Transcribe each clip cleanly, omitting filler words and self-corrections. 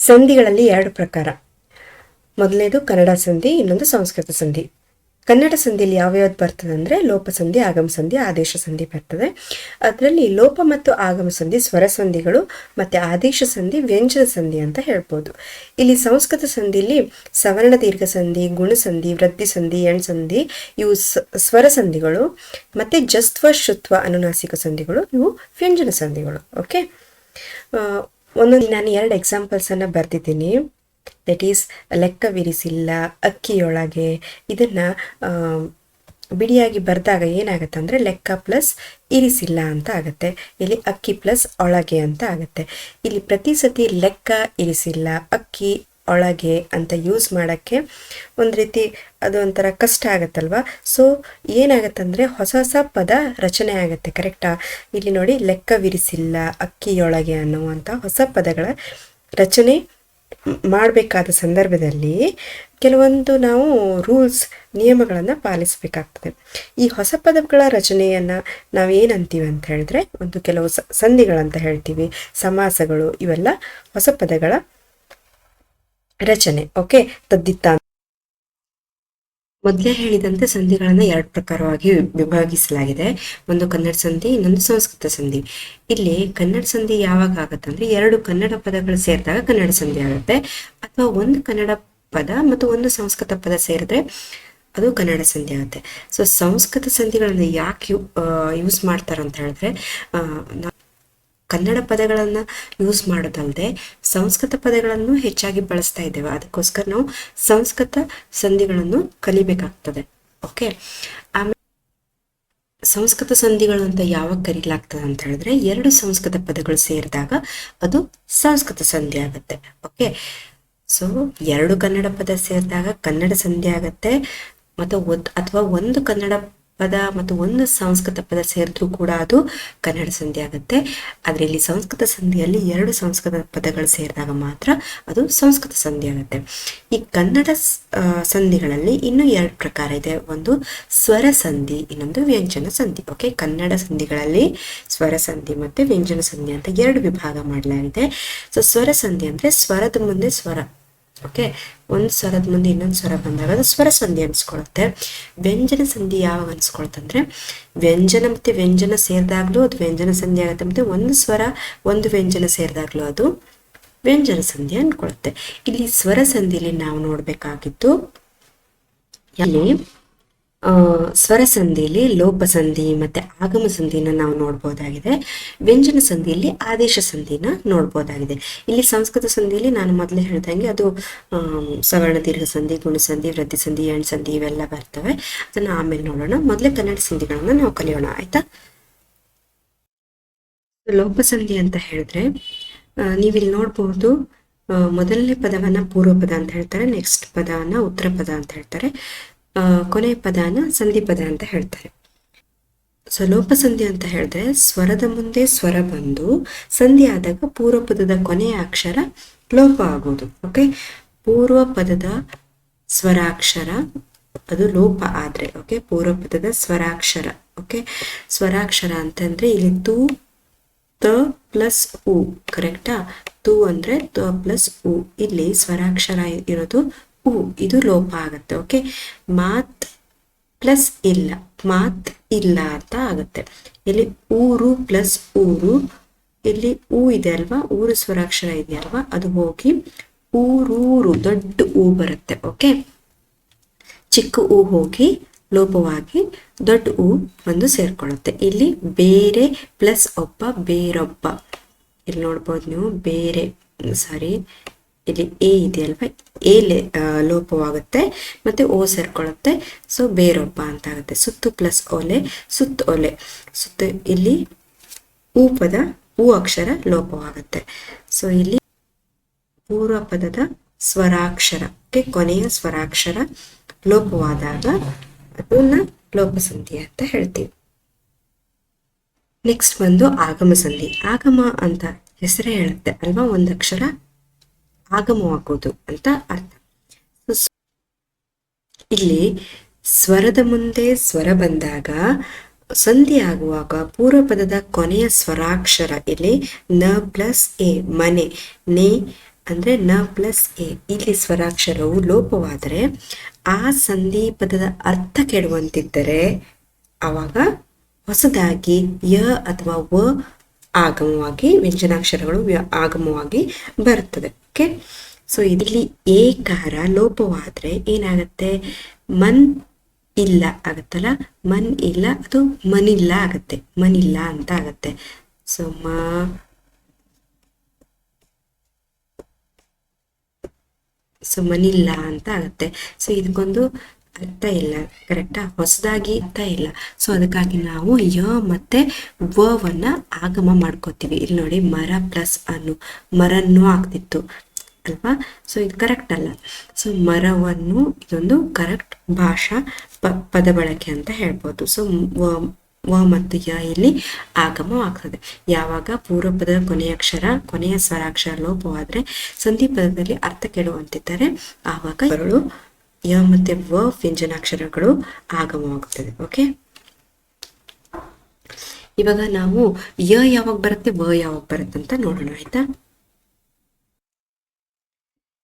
ಸಂಧಿಗಳಲ್ಲಿ ಎರಡು ಪ್ರಕಾರ. ಮೊದಲನೇದು ಕನ್ನಡ ಸಂಧಿ, ಇನ್ನೊಂದು ಸಂಸ್ಕೃತ ಸಂಧಿ. ಕನ್ನಡ ಸಂಧಿಯಲ್ಲಿ ಯಾವ್ಯಾವ್ದು ಬರ್ತದೆ ಅಂದರೆ ಲೋಪ ಸಂಧಿ, ಆಗಮ ಸಂಧಿ, ಆದೇಶ ಸಂಧಿ ಬರ್ತದೆ. ಅದರಲ್ಲಿ ಲೋಪ ಮತ್ತು ಆಗಮ ಸಂಧಿ ಸ್ವರ ಸಂಧಿಗಳು, ಮತ್ತು ಆದೇಶ ಸಂಧಿ ವ್ಯಂಜನ ಸಂಧಿ ಅಂತ ಹೇಳ್ಬೋದು. ಇಲ್ಲಿ ಸಂಸ್ಕೃತ ಸಂಧಿಯಲ್ಲಿ ಸವರ್ಣ ದೀರ್ಘ ಸಂಧಿ, ಗುಣಸಂಧಿ, ವೃದ್ಧಿ ಸಂಧಿ, ಎಣ್ ಸಂಧಿ ಇವು ಸ್ವರ ಸಂಧಿಗಳು, ಮತ್ತು ಜಸ್ತ್ವ ಶುತ್ವ ಅನುನಾಸಿಕ ಸಂಧಿಗಳು ಇವು ವ್ಯಂಜನ ಸಂಧಿಗಳು. ಓಕೆ, ಒಂದೊಂದು ನಾನು 2 ಎಕ್ಸಾಂಪಲ್ಸನ್ನು ಬರೆದಿದ್ದೀನಿ. ದಟ್ ಈಸ್ ಲೆಕ್ಕವಿರಿಸಿಲ್ಲ, ಅಕ್ಕಿಯೊಳಗೆ. ಇದನ್ನು ಬಿಡಿಯಾಗಿ ಬರೆದಾಗ ಏನಾಗುತ್ತೆ ಅಂದರೆ ಲೆಕ್ಕ ಪ್ಲಸ್ ಇರಿಸಿಲ್ಲ ಅಂತ ಆಗುತ್ತೆ. ಇಲ್ಲಿ ಅಕ್ಕಿ ಪ್ಲಸ್ ಒಳಗೆ ಅಂತ ಆಗುತ್ತೆ. ಇಲ್ಲಿ ಪ್ರತಿ ಸತಿ ಲೆಕ್ಕ ಇರಿಸಿಲ್ಲ, ಅಕ್ಕಿ ಒಳಗೆ ಅಂತ ಯೂಸ್ ಮಾಡೋಕ್ಕೆ ಒಂದು ರೀತಿ ಅದು ಒಂಥರ ಕಷ್ಟ ಆಗುತ್ತಲ್ವ. ಸೊ ಏನಾಗುತ್ತಂದರೆ ಹೊಸ ಹೊಸ ಪದ ರಚನೆ ಆಗುತ್ತೆ. ಕರೆಕ್ಟಾ? ಇಲ್ಲಿ ನೋಡಿ, ಲೆಕ್ಕವಿರಿಸಿಲ್ಲ, ಅಕ್ಕಿಯೊಳಗೆ ಅನ್ನುವಂಥ ಹೊಸ ಪದಗಳ ರಚನೆ ಮಾಡಬೇಕಾದ ಸಂದರ್ಭದಲ್ಲಿ ಕೆಲವೊಂದು ನಾವು ರೂಲ್ಸ್, ನಿಯಮಗಳನ್ನು ಪಾಲಿಸಬೇಕಾಗ್ತದೆ. ಈ ಹೊಸ ಪದಗಳ ರಚನೆಯನ್ನು ನಾವು ಏನಂತೀವಿ ಅಂತ ಹೇಳಿದ್ರೆ ಒಂದು ಕೆಲವು ಸಂಧಿಗಳಂತ ಹೇಳ್ತೀವಿ, ಸಮಾಸಗಳು, ಇವೆಲ್ಲ ಹೊಸ ಪದಗಳ ರಚನೆ. ಓಕೆ, ತದ್ದಿತ್ತ. ಮೊದಲೇ ಹೇಳಿದಂತೆ ಸಂಧಿಗಳನ್ನು 2 ಪ್ರಕಾರವಾಗಿ ವಿಭಾಗಿಸಲಾಗಿದೆ. ಒಂದು ಕನ್ನಡ ಸಂಧಿ, ಇನ್ನೊಂದು ಸಂಸ್ಕೃತ ಸಂಧಿ. ಇಲ್ಲಿ ಕನ್ನಡ ಸಂಧಿ ಯಾವಾಗ ಆಗುತ್ತೆ ಅಂದರೆ 2 ಕನ್ನಡ ಪದಗಳು ಸೇರಿದಾಗ ಕನ್ನಡ ಸಂಧಿ ಆಗುತ್ತೆ, ಅಥವಾ ಒಂದು ಕನ್ನಡ ಪದ ಮತ್ತು ಒಂದು ಸಂಸ್ಕೃತ ಪದ ಸೇರಿದ್ರೆ ಅದು ಕನ್ನಡ ಸಂಧಿ ಆಗುತ್ತೆ. ಸೊ ಸಂಸ್ಕೃತ ಸಂಧಿಗಳನ್ನು ಯಾಕೆ ಯೂಸ್ ಮಾಡ್ತಾರಂತ ಹೇಳಿದ್ರೆ, ಕನ್ನಡ ಪದಗಳನ್ನು ಯೂಸ್ ಮಾಡೋದಲ್ಲದೆ ಸಂಸ್ಕೃತ ಪದಗಳನ್ನು ಹೆಚ್ಚಾಗಿ ಬಳಸ್ತಾ ಇದ್ದೇವೆ. ಅದಕ್ಕೋಸ್ಕರ ನಾವು ಸಂಸ್ಕೃತ ಸಂಧಿಗಳನ್ನು ಕಲಿಬೇಕಾಗ್ತದೆ. ಓಕೆ, ಆಮೇಲೆ ಸಂಸ್ಕೃತ ಸಂಧಿಗಳು ಅಂತ ಯಾವಾಗ ಕರೀಲಾಗ್ತದೆ ಅಂತ ಹೇಳಿದ್ರೆ 2 ಸಂಸ್ಕೃತ ಪದಗಳು ಸೇರಿದಾಗ ಅದು ಸಂಸ್ಕೃತ ಸಂಧಿ ಆಗುತ್ತೆ. ಓಕೆ, ಸೊ 2 ಕನ್ನಡ ಪದ ಸೇರಿದಾಗ ಕನ್ನಡ ಸಂಧಿ ಆಗುತ್ತೆ, ಮತ್ತು ಅಥವಾ ಒಂದು ಕನ್ನಡ ಪದ ಮತ್ತು ಒಂದು ಸಂಸ್ಕೃತ ಪದ ಸೇರಿದ್ರೂ ಕೂಡ ಅದು ಕನ್ನಡ ಸಂಧಿ ಆಗುತ್ತೆ. ಆದರೆ ಇಲ್ಲಿ ಸಂಸ್ಕೃತ ಸಂಧಿಯಲ್ಲಿ 2 ಸಂಸ್ಕೃತ ಪದಗಳು ಸೇರಿದಾಗ ಮಾತ್ರ ಅದು ಸಂಸ್ಕೃತ ಸಂಧಿ ಆಗುತ್ತೆ. ಈ ಕನ್ನಡ ಸಂಧಿಗಳಲ್ಲಿ ಇನ್ನೂ 2 ಪ್ರಕಾರ ಇದೆ. ಒಂದು ಸ್ವರ ಸಂಧಿ, ಇನ್ನೊಂದು ವ್ಯಂಜನ ಸಂಧಿ. ಓಕೆ, ಕನ್ನಡ ಸಂಧಿಗಳಲ್ಲಿ ಸ್ವರ ಸಂಧಿ ಮತ್ತು ವ್ಯಂಜನ ಸಂಧಿ ಅಂತ 2 ವಿಭಾಗ ಮಾಡಲಾಗಿದೆ. ಸೊ ಸ್ವರ ಸಂಧಿ ಅಂದರೆ ಸ್ವರದ ಮುಂದೆ ಸ್ವರ. ಓಕೆ, ಒಂದು ಸ್ವರದ ಮುಂದೆ ಇನ್ನೊಂದು ಸ್ವರ ಬಂದಾಗ ಅದು ಸ್ವರ ಸಂಧಿ ಅನ್ಸ್ಕೊಳುತ್ತೆ. ವ್ಯಂಜನ ಸಂಧಿ ಯಾವಾಗ ಅನ್ಸ್ಕೊಳುತ್ತಂದ್ರೆ ವ್ಯಂಜನ ಮತ್ತೆ ವ್ಯಂಜನ ಸೇರಿದಾಗ್ಲೂ ಅದು ವ್ಯಂಜನ ಸಂಧಿ ಆಗುತ್ತೆ, ಮತ್ತೆ ಒಂದು ಸ್ವರ ಒಂದು ವ್ಯಂಜನ ಸೇರಿದಾಗ್ಲೂ ಅದು ವ್ಯಂಜನ ಸಂಧಿ ಅನ್ಕೊಳುತ್ತೆ. ಇಲ್ಲಿ ಸ್ವರ ಸಂಧಿಲಿ ನಾವು ನೋಡ್ಬೇಕಾಗಿದ್ದು, ಅಲ್ಲಿ ಸ್ವರ ಸಂಧಿಯಲ್ಲಿ ಲೋಪ ಸಂಧಿ ಮತ್ತೆ ಆಗಮ ಸಂಧಿನ ನಾವು ನೋಡ್ಬೋದಾಗಿದೆ. ವ್ಯಂಜನ ಸಂಧಿಯಲ್ಲಿ ಆದೇಶ ಸಂಧಿನ ನೋಡ್ಬೋದಾಗಿದೆ. ಇಲ್ಲಿ ಸಂಸ್ಕೃತ ಸಂಧಿಯಲ್ಲಿ ನಾನು ಮೊದಲೇ ಹೇಳ್ದಂಗೆ ಅದು ಸವರ್ಣ ದೀರ್ಘ ಸಂಧಿ, ಗುಣಸಂಧಿ, ವೃದ್ಧಿ ಸಂಧಿ, ಎಣ್ ಸಂಧಿ ಇವೆಲ್ಲ ಬರ್ತವೆ. ಅದನ್ನ ಆಮೇಲೆ ನೋಡೋಣ. ಮೊದಲೇ ಕನ್ನಡ ಸಂಧಿಗಳನ್ನ ನಾವು ಕಲಿಯೋಣ, ಆಯ್ತಾ? ಲೋಪ ಸಂಧಿ ಅಂತ ಹೇಳಿದ್ರೆ ನೀವಿಲ್ಲಿ ನೋಡ್ಬೋದು, ಮೊದಲನೇ ಪದವನ್ನ ಪೂರ್ವ ಪದ ಅಂತ ಹೇಳ್ತಾರೆ, ನೆಕ್ಸ್ಟ್ ಪದವನ್ನ ಉತ್ತರ ಪದ ಅಂತ ಹೇಳ್ತಾರೆ, ಕೊನೆ ಪದನ ಸಂಧಿ ಪದ ಅಂತ ಹೇಳ್ತಾರೆ. ಸೊ ಲೋಪ ಸಂಧಿ ಅಂತ ಹೇಳಿದ್ರೆ ಸ್ವರದ ಮುಂದೆ ಸ್ವರ ಬಂದು ಸಂಧಿ ಆದಾಗ ಪೂರ್ವ ಪದದ ಕೊನೆಯ ಅಕ್ಷರ ಲೋಪ ಆಗೋದು. ಓಕೆ, ಪೂರ್ವ ಪದದ ಸ್ವರಾಕ್ಷರ ಅದು ಲೋಪ ಆದ್ರೆ, ಓಕೆ, ಪೂರ್ವ ಪದದ ಸ್ವರಾಕ್ಷರ. ಓಕೆ, ಸ್ವರಾಕ್ಷರ ಅಂತಂದ್ರೆ ಇಲ್ಲಿ ತು, ತ ಪ್ಲಸ್ ಉ, ಕರೆಕ್ಟಾ? ತು ಅಂದ್ರೆ ತ ಪ್ಲಸ್ ಉ. ಇಲ್ಲಿ ಸ್ವರಾಕ್ಷರ ಇರೋದು ಉ, ಇದು ಲೋಪ ಆಗುತ್ತೆ. ಓಕೆ, ಮಾತ್ ಪ್ಲಸ್ ಇಲ್ಲ, ಮಾತ್ ಇಲ್ಲ ಅಂತ ಆಗುತ್ತೆ. ಇಲ್ಲಿ ಊರು ಪ್ಲಸ್ ಊರು, ಇಲ್ಲಿ ಊ ಇದೆ ಅಲ್ವಾ, ಊರು ಸ್ವರಾಕ್ಷರ ಇದೆ ಅಲ್ವಾ, ಅದು ಹೋಗಿ ಊರೂರು, ದೊಡ್ಡ ಊ ಬರುತ್ತೆ. ಓಕೆ, ಚಿಕ್ಕ ಊ ಹೋಗಿ ಲೋಪವಾಗಿ ದೊಡ್ಡ ಊ ಬಂದು ಸೇರ್ಕೊಳ್ಳುತ್ತೆ. ಇಲ್ಲಿ ಬೇರೆ ಪ್ಲಸ್ ಒಬ್ಬ, ಬೇರೊಬ್ಬ. ಇಲ್ಲಿ ನೋಡ್ಬೋದು ನೀವು, ಬೇರೆ, ಸಾರಿ, ಇಲ್ಲಿ ಎ ಇದೆ ಅಲ್ವಾ, ಎ ಲೋಪವಾಗುತ್ತೆ ಮತ್ತೆ ಓ ಸೇರ್ಕೊಳ್ಳುತ್ತೆ. ಸೊ ಬೇರೊಬ್ಬ ಅಂತ ಆಗುತ್ತೆ. ಸುತ್ತು ಪ್ಲಸ್ ಒಲೆ, ಸುತ್ತ ಒಲೆ, ಸುತ್ತ. ಇಲ್ಲಿ ಊ ಪದ, ಊ ಅಕ್ಷರ ಲೋಪವಾಗುತ್ತೆ. ಸೊ ಇಲ್ಲಿ ಪೂರ್ವ ಪದದ ಸ್ವರಾಕ್ಷರ, ಕೊನೆಯ ಸ್ವರಾಕ್ಷರ ಲೋಪವಾದಾಗ ಅದನ್ನ ಲೋಪಸಂಧಿ ಅಂತ ಹೇಳ್ತೀವಿ. ನೆಕ್ಸ್ಟ್ ಬಂದು ಆಗಮ ಸಂಧಿ. ಆಗಮ ಅಂತ ಹೆಸರೇ ಹೇಳುತ್ತೆ ಅಲ್ವಾ, ಒಂದಕ್ಷರ ಆಗಮವಾಗೋದು ಅಂತ ಅರ್ಥ. ಇಲ್ಲಿ ಸ್ವರದ ಮುಂದೆ ಸ್ವರ ಬಂದಾಗ ಸಂಧಿ ಆಗುವಾಗ ಪೂರ್ವ ಪದದ ಕೊನೆಯ ಸ್ವರಾಕ್ಷರ, ಇಲ್ಲಿ ನ ಪ್ಲಸ್ ಎ, ಮನೆ, ನೆ ಅಂದರೆ ನ ಪ್ಲಸ್ ಎ. ಇಲ್ಲಿ ಸ್ವರಾಕ್ಷರವು ಲೋಪವಾದರೆ ಆ ಸಂಧಿ ಪದದ ಅರ್ಥ ಕೆಡುವಂತಿದ್ದರೆ ಆವಾಗ ಹೊಸದಾಗಿ ಯ ಅಥವಾ ವ ಆಗಮವಾಗಿ ವ್ಯಂಜನಾಕ್ಷರಗಳು ಆಗಮವಾಗಿ ಬರುತ್ತದೆ. ಓಕೆ, ಸೊ ಇಲ್ಲಿ ಏಕಾರ ಲೋಪವಾದರೆ ಏನಾಗುತ್ತೆ? ಮನ್ ಇಲ್ಲ ಆಗುತ್ತಲ್ಲ, ಮನ್ ಇಲ್ಲ, ಅದು ಮನಿಲ್ಲ ಆಗುತ್ತೆ, ಮನಿಲ್ಲ ಅಂತ ಆಗುತ್ತೆ. ಸೊ ಮನಿಲ್ಲ ಅಂತ ಆಗುತ್ತೆ. ಸೊ ಇದಕ್ಕೊಂದು ಅರ್ಥ ಇಲ್ಲ, ಕರೆಕ್ಟಾ? ಹೊಸದಾಗಿ ಅರ್ಥ ಇಲ್ಲ. ಸೊ ಅದಕ್ಕಾಗಿ ನಾವು ಯ ಮತ್ತೆ ವನ್ನ ಆಗಮ ಮಾಡ್ಕೋತೀವಿ. ಇಲ್ಲಿ ನೋಡಿ, ಮರ ಪ್ಲಸ್ ಅನ್ನು, ಮರನ್ನು ಆಗ್ತಿತ್ತು ಅಲ್ವಾ? ಸೊ ಇದು ಕರೆಕ್ಟ್ ಅಲ್ಲ. ಸೊ ಮರವನ್ನು, ಇದೊಂದು ಕರೆಕ್ಟ್ ಭಾಷಾ ಪದ ಬಳಕೆ ಅಂತ ಹೇಳ್ಬೋದು. ಸೊ ವ ಮತ್ತು ಯ ಇಲ್ಲಿ ಆಗಮವಾಗ್ತದೆ. ಯಾವಾಗ ಪೂರ್ವಪದ ಕೊನೆಯ ಸ್ವರಾಕ್ಷರ ಲೋಪವಾದರೆ ಸಂಧಿ ಪದದಲ್ಲಿ ಅರ್ಥ ಕೆಡುವಂತಿದ್ದರೆ ಆವಾಗ ಯ ಮತ್ತೆ ವ ವ್ಯಂಜನಾಕ್ಷರಗಳು ಆಗಮವಾಗುತ್ತದೆ. ಓಕೆ, ಇವಾಗ ನಾವು ಯ ಯಾವಾಗ ಬರುತ್ತೆ, ವ ಯಾವಾಗ ಬರುತ್ತೆ ಅಂತ ನೋಡೋಣ, ಆಯ್ತಾ?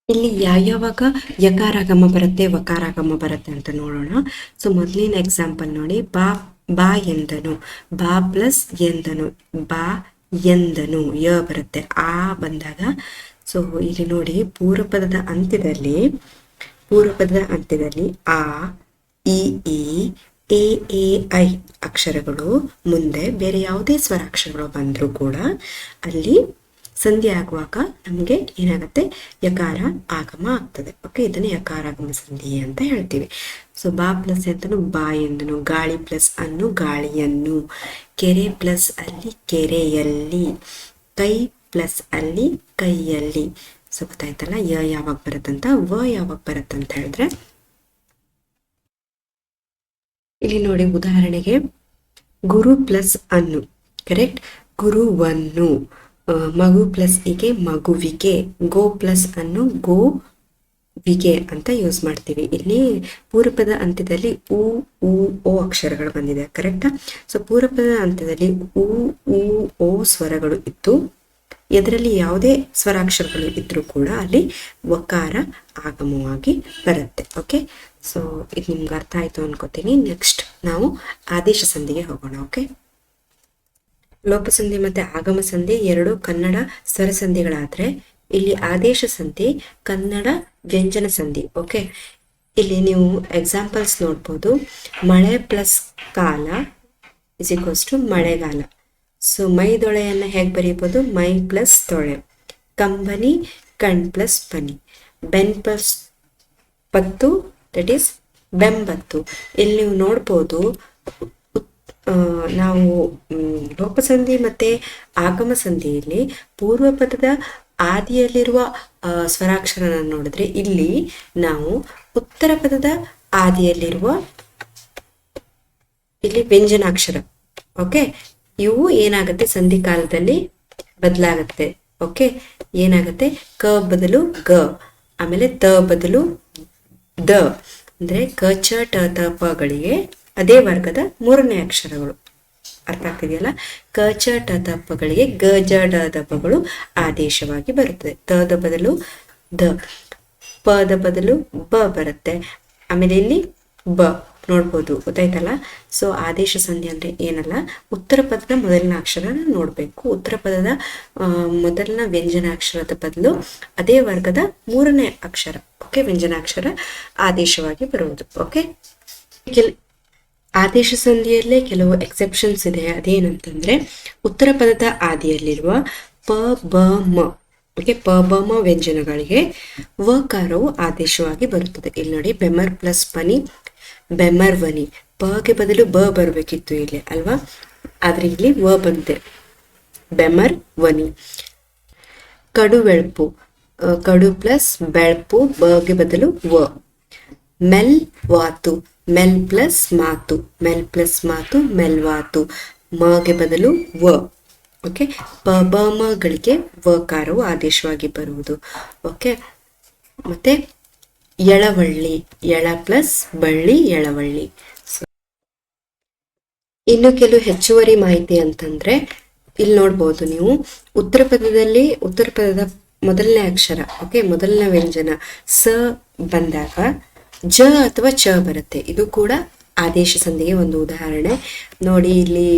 ಇಲ್ಲಿ ಯಾವಾಗ ಯಕಾರಾಗಮ ಬರುತ್ತೆ, ವಕಾರಾಗಮ ಬರುತ್ತೆ ಅಂತ ನೋಡೋಣ. ಸೊ ಮೊದಲಿನ ಎಕ್ಸಾಂಪಲ್ ನೋಡಿ, ಬಾ ಎಂದನು, ಬಾ ಪ್ಲಸ್ ಎಂದನು, ಬಾ ಎಂದನು, ಯ ಬರುತ್ತೆ. ಆ ಬಂದಾಗ ಸೊ ಇಲ್ಲಿ ನೋಡಿ, ಪೂರ್ವಪದದ ಅಂತ್ಯದಲ್ಲಿ ಆ, ಇ, ಎ, ಐ ಅಕ್ಷರಗಳು ಮುಂದೆ ಬೇರೆ ಯಾವುದೇ ಸ್ವರಾಕ್ಷರಗಳು ಬಂದರೂ ಕೂಡ ಅಲ್ಲಿ ಸಂಧಿ ಆಗುವಾಗ ನಮಗೆ ಏನಾಗುತ್ತೆ? ಯಕಾರ ಆಗಮ ಆಗ್ತದೆ. ಓಕೆ, ಇದನ್ನು ಯಕಾರಾಗಮ ಸಂಧಿ ಅಂತ ಹೇಳ್ತೀವಿ. ಸೊ ಬಾ ಪ್ಲಸ್ ಎಂದನು, ಬಾ ಎಂದನು, ಗಾಳಿ ಪ್ಲಸ್ ಅನ್ನು, ಗಾಳಿಯನ್ನು, ಕೆರೆ ಪ್ಲಸ್ ಅಲ್ಲಿ, ಕೆರೆಯಲ್ಲಿ, ಕೈ ಪ್ಲಸ್ ಅಲ್ಲಿ, ಕೈಯಲ್ಲಿ. ಸೊ ಗೊತ್ತಾಯ್ತಲ್ಲ, ಯ ಯಾವಾಗ ಬರುತ್ತಂತ, ವ ಯಾವಾಗ ಬರುತ್ತಂತ ಹೇಳಿದ್ರೆ, ಇಲ್ಲಿ ನೋಡಿ ಉದಾಹರಣೆಗೆ ಗುರು ಪ್ಲಸ್ ಅನ್ನು, ಕರೆಕ್ಟ್, ಗುರುವನ್ನು, ಮಗು ಪ್ಲಸ್ ಇಗೆ ಮಗುವಿಗೆ, ಗೋ ಪ್ಲಸ್ ಅನ್ನು ಗೋವಿಗೆ ಅಂತ ಯೂಸ್ ಮಾಡ್ತೀವಿ. ಇಲ್ಲಿ ಪೂರ್ವಪದ ಅಂತ್ಯದಲ್ಲಿ ಓ ಅಕ್ಷರಗಳು ಬಂದಿದೆ, ಕರೆಕ್ಟಾ? ಸೊ ಪೂರ್ವಪದ ಅಂತ್ಯದಲ್ಲಿ ಓ ಸ್ವರಗಳು ಇತ್ತು, ಇದರಲ್ಲಿ ಯಾವುದೇ ಸ್ವರಾಕ್ಷರಗಳು ಇದ್ರೂ ಕೂಡ ಅಲ್ಲಿ ವಕಾರ ಆಗಮವಾಗಿ ಬರುತ್ತೆ. ಓಕೆ, ಸೊ ಇದು ನಿಮ್ಗೆ ಅರ್ಥ ಆಯ್ತು ಅನ್ಕೋತೀನಿ. ನೆಕ್ಸ್ಟ್ ನಾವು ಆದೇಶ ಸಂಧಿಗೆ ಹೋಗೋಣ. ಓಕೆ, ಲೋಪಸಂಧಿ ಮತ್ತೆ ಆಗಮ ಸಂಧಿ ಎರಡು ಕನ್ನಡ ಸ್ವರ ಸಂಧಿಗಳಾದ್ರೆ, ಇಲ್ಲಿ ಆದೇಶ ಸಂಧಿ ಕನ್ನಡ ವ್ಯಂಜನ ಸಂಧಿ. ಓಕೆ, ಇಲ್ಲಿ ನೀವು ಎಕ್ಸಾಂಪಲ್ಸ್ ನೋಡ್ಬೋದು. ಮಳೆ ಪ್ಲಸ್ ಕಾಲ ಇಸ್ ಈಕ್ವಲ್ಸ್ ಟು ಮಳೆಗಾಲ. ಸೊ ಮೈದೊಳೆಯನ್ನು ಹೇಗೆ ಬರೀಬೋದು? ಮೈ ಪ್ಲಸ್ ತೊಳೆ. ಕಂಬನಿ ಕಣ್ ಪ್ಲಸ್ ಪನಿ. ಬೆನ್ ಪ್ಲಸ್ ಪತ್ತು, ದಟ್ ಈಸ್ ಬೆಂಬತ್ತು. ಇಲ್ಲಿ ನೀವು ನೋಡ್ಬೋದು, ನಾವು ಲೋಪಸಂಧಿ ಮತ್ತೆ ಆಗಮ ಸಂಧಿಯಲ್ಲಿ ಪೂರ್ವಪದದ ಆದಿಯಲ್ಲಿರುವ ಸ್ವರಾಕ್ಷರನ ನೋಡಿದ್ರೆ, ಇಲ್ಲಿ ನಾವು ಉತ್ತರ ಪದದ ಆದಿಯಲ್ಲಿರುವ ಇಲ್ಲಿ ವ್ಯಂಜನಾಕ್ಷರ. ಓಕೆ, ಇವು ಏನಾಗುತ್ತೆ? ಸಂಧಿ ಕಾಲದಲ್ಲಿ ಬದಲಾಗುತ್ತೆ. ಓಕೆ, ಏನಾಗುತ್ತೆ? ಕ ಬದಲು ಗ, ಆಮೇಲೆ ತ ಬದಲು ದ, ಅಂದ್ರೆ ಕ ಚ ಟ ತ ಪಗಳಿಗೆ ಅದೇ ವರ್ಗದ ಮೂರನೇ ಅಕ್ಷರಗಳು. ಅರ್ಥ ಆಗ್ತಿದೆಯಲ್ಲ? ಕ ಚ ಟ ತ ಪಗಳಿಗೆ ಗ ಜ ಡ ದ ಪಗಳು ಆದೇಶವಾಗಿ ಬರುತ್ತದೆ. ತದ ಬದಲು ದ, ಪದ ಬದಲು ಬ ಬರುತ್ತೆ. ಆಮೇಲೆ ಇಲ್ಲಿ ಬ ನೋಡ್ಬೋದು, ಗೊತ್ತಾಯ್ತಲ್ಲ? ಸೊ ಆದೇಶ ಸಂಧಿ ಅಂದ್ರೆ ಏನಲ್ಲ, ಉತ್ತರ ಪದದ ಮೊದಲನೇ ಅಕ್ಷರ ನೋಡ್ಬೇಕು. ಉತ್ತರ ಪದದ ಮೊದಲನ ವ್ಯಂಜನಾಕ್ಷರದ ಬದಲು ಅದೇ ವರ್ಗದ ಮೂರನೇ ಅಕ್ಷರ, ಓಕೆ, ವ್ಯಂಜನಾಕ್ಷರ ಆದೇಶವಾಗಿ ಬರುವುದು. ಓಕೆ, ಆದೇಶ ಸಂಧಿಯಲ್ಲೇ ಕೆಲವು ಎಕ್ಸೆಪ್ಷನ್ಸ್ ಇದೆ. ಅದೇನಂತಂದ್ರೆ, ಉತ್ತರ ಪದದ ಆದಿಯಲ್ಲಿರುವ ಪ ಬ ಮ, ಓಕೆ, ಪ ಬ ಮ ವ್ಯಂಜನಗಳಿಗೆ ವಕಾರವು ಆದೇಶವಾಗಿ ಬರುತ್ತದೆ. ಇಲ್ಲಿ ನೋಡಿ, ಬೆಮರ್ ಪ್ಲಸ್ ಪನಿ, ಬೆಮರ್ವನಿ. ಪಗೆ ಬದಲು ಬ ಬರಬೇಕಿತ್ತು ಇಲ್ಲಿ ಅಲ್ವಾ, ಆದ್ರೆ ಇಲ್ಲಿ ವ ಬಂದಿದೆ, ಬೆಮರ್ ವನಿ. ಕಡುವೆಳ್ಪು, ಕಡು ಪ್ಲಸ್ ಬೆಳ್ಪು, ಬಗೆ ಬದಲು ವ. ಮೆಲ್ ವಾತು, ಮೆಲ್ ಪ್ಲಸ್ ಮಾತು, ಮೆಲ್ ಪ್ಲಸ್ ಮಾತು, ಮೆಲ್ವಾತು, ಮಗೆ ಬದಲು ವ. ಓಕೆ, ಪ ಬ ಮಗಳಿಗೆ ವಕಾರವು ಆದೇಶವಾಗಿ ಬರುವುದು. ಓಕೆ, ಮತ್ತೆ ಎಳವಳ್ಳಿ, ಎಳ ಪ್ಲಸ್ ಬಳ್ಳಿ, ಎಳವಳ್ಳಿ. ಇನ್ನು ಕೆಲವು ಹೆಚ್ಚುವರಿ ಮಾಹಿತಿ ಅಂತಂದ್ರೆ, ಇಲ್ಲಿ ನೋಡ್ಬೋದು ನೀವು, ಉತ್ತರ ಪದದ ಮೊದಲನೇ ಅಕ್ಷರ, ಓಕೆ, ಮೊದಲನೇ ವ್ಯಂಜನ ಸ ಬಂದಾಗ ಜ ಅಥವಾ ಚ ಬರುತ್ತೆ. ಇದು ಕೂಡ ಆದೇಶ ಸಂಧಿಗೆ ಒಂದು ಉದಾಹರಣೆ. ನೋಡಿ ಇಲ್ಲಿ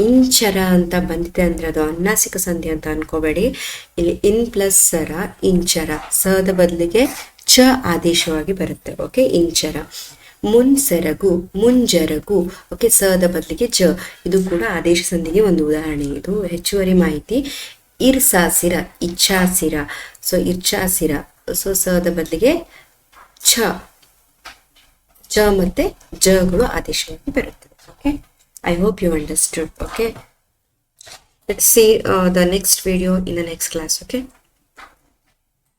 ಇಂಚರ ಅಂತ ಬಂದಿದೆ ಅಂದ್ರೆ ಅದು ಅನುನಾಸಿಕ ಸಂಧಿ ಅಂತ ಅನ್ಕೋಬೇಡಿ. ಇಲ್ಲಿ ಇನ್ ಪ್ಲಸ್ ಸರ ಇಂಚರ, ಸದ ಬದಲಿಗೆ ಚ ಆದೇಶವಾಗಿ ಬರುತ್ತೆ. ಓಕೆ, ಇಂಚರ. ಮುನ್ಸೆರಗು ಮುಂಜರಗು, ಓಕೆ, ಸದ ಬದಲಿಗೆ ಜ, ಇದು ಕೂಡ ಆದೇಶ ಸಂಧಿಗೆ ಒಂದು ಉದಾಹರಣೆ. ಇದು ಹೆಚ್ಚುವರಿ ಮಾಹಿತಿ. ಇರ್ಸಾಸಿರ ಇಚ್ಛಾಸಿರ, ಸೊ ಇಚ್ಛಾಸಿರ, ಸೊ ಸದ ಬದಲಿಗೆ ಛ, ಚ ಮತ್ತೆ ಜಗಳು ಆದೇಶವಾಗಿ ಬರುತ್ತದೆ. Okay, I hope you understood. Okay, let's see the next video in the next class. Okay.